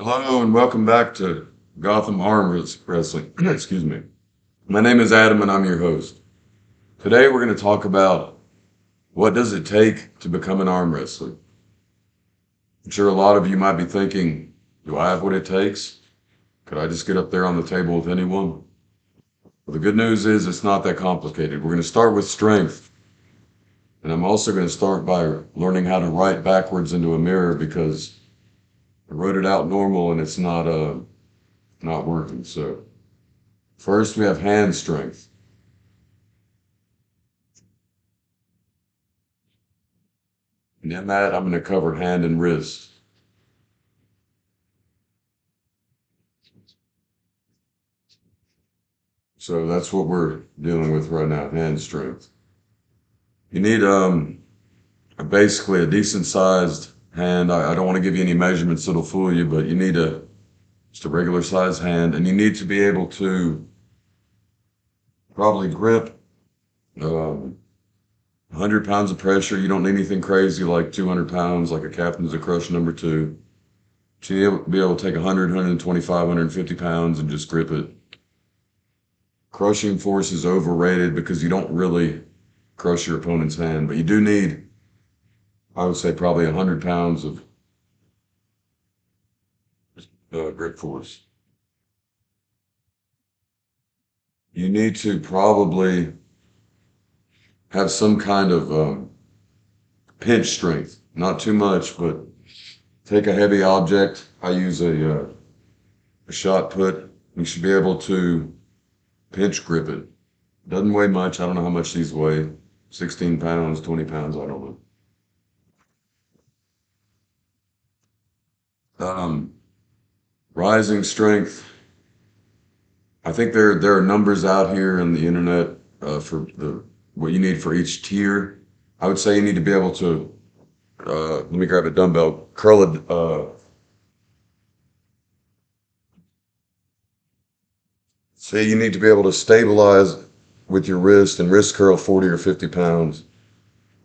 Hello and welcome back to Gotham Arm Wrestling. Excuse me. My name is Adam and I'm your host. Today we're going to talk about what does it take to become an arm wrestler. I'm sure a lot of you might be thinking, do I have what it takes? Could I just get up there on the table with anyone? Well, the good news is it's not that complicated. We're going to start with strength. And I'm also going to start by learning how to write backwards into a mirror because I wrote it out normal and it's not working. So first we have hand strength. And in that I'm going to cover hand and wrist. So that's what we're dealing with right now, hand strength. You need basically a decent sized hand. I don't want to give you any measurements that'll fool you, but you need just a regular sized hand, and you need to be able to probably grip 100 pounds of pressure. You don't need anything crazy like 200 pounds, like a Captain's of Crush #2. So you need to be able to take 100, 125, 150 pounds and just grip it. Crushing force is overrated because you don't really crush your opponent's hand, but you do need, I would say, probably 100 pounds of grip force. You need to probably have some kind of pinch strength, not too much, but take a heavy object. I use a shot put. You should be able to pinch grip it. Doesn't weigh much. I don't know how much these weigh. 16 pounds, 20 pounds, I don't know. Rising strength. I think there are numbers out here on the internet for what you need for each tier. I would say you need to be able to let me grab a dumbbell, curl it. Say you need to be able to stabilize with your wrist and wrist curl 40 or 50 pounds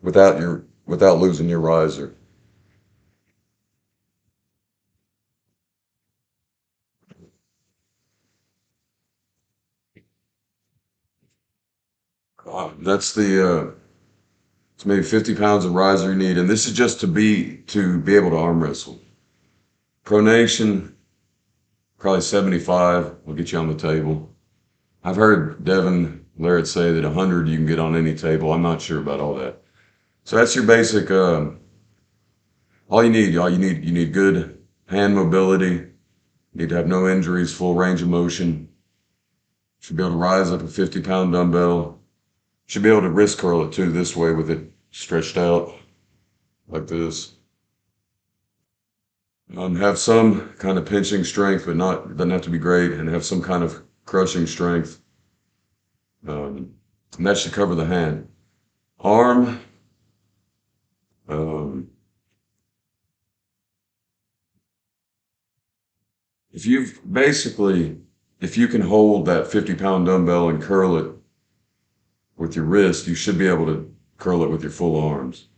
without losing your riser. That's it's maybe 50 pounds of riser you need, and this is just to be able to arm wrestle. Pronation, probably 75 will get you on the table. I've heard Devin Larrett say that 100 you can get on any table. I'm not sure about all that. So that's your basic. All you need. You need good hand mobility. You need to have no injuries, full range of motion. Should be able to rise up a 50-pound dumbbell. Should be able to wrist curl it too this way with it stretched out like this. Have some kind of pinching strength, but doesn't have to be great, and have some kind of crushing strength. And that should cover the hand. Arm. Um, if you've basically, if you can hold that 50-pound dumbbell and curl it with your wrist, you should be able to curl it with your full arms.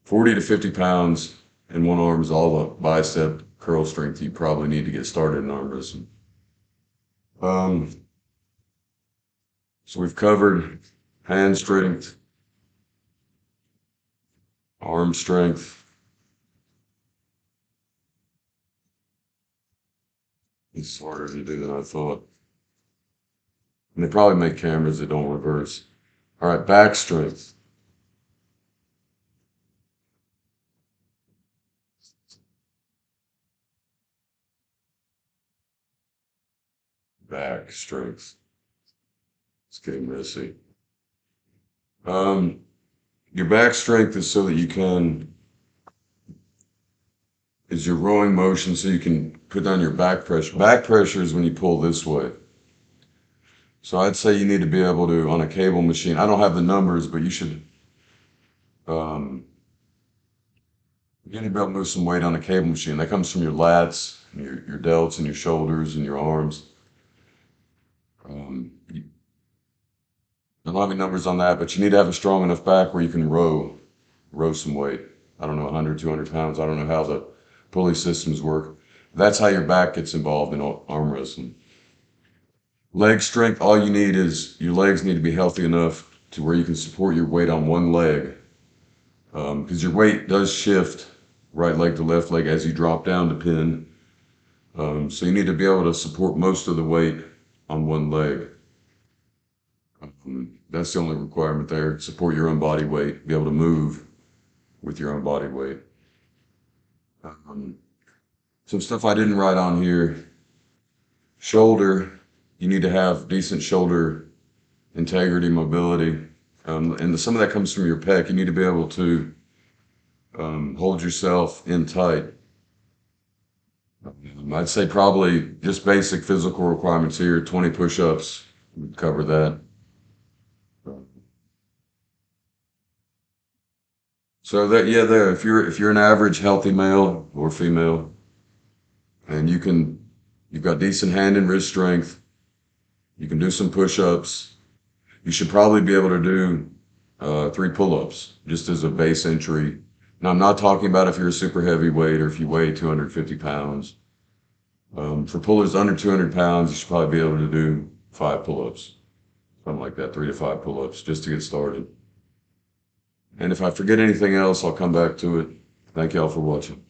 40 to 50 pounds in one arm is all the bicep curl strength you probably need to get started in arm wrestling. Um, so we've covered hand strength, arm strength. It's harder to do than I thought. And they probably make cameras that don't reverse. All right, back strength. Back strength. It's getting messy. Um, your back strength is so that is your rowing motion so you can put down your back pressure. Back pressure is when you pull this way. So I'd say you need to be able to, on a cable machine, I don't have the numbers, but um, you need to be able to move some weight on a cable machine. That comes from your lats, and your delts, and your shoulders, and your arms. I don't have any numbers on that, but you need to have a strong enough back where you can row some weight. I don't know, 100, 200 pounds. I don't know how the pulley systems work. That's how your back gets involved in arm wrestling. Leg strength, all you need is your legs need to be healthy enough to where you can support your weight on one leg. Because your weight does shift right leg to left leg as you drop down to pin. So you need to be able to support most of the weight on one leg. That's the only requirement there. Support your own body weight, be able to move with your own body weight. Some stuff I didn't write on here. Shoulder, you need to have decent shoulder integrity, mobility. And some of that comes from your pec. You need to be able to hold yourself in tight. I'd say probably just basic physical requirements here. 20 push-ups would cover that. So that yeah, there. If you're an average healthy male or female, and you've got decent hand and wrist strength, you can do some push-ups. You should probably be able to do 3 pull-ups just as a base entry. Now, I'm not talking about if you're a super heavyweight or if you weigh 250 pounds. For pullers under 200 pounds, you should probably be able to do 5 pull-ups, something like that, 3 to 5 pull-ups just to get started. And if I forget anything else, I'll come back to it. Thank y'all for watching.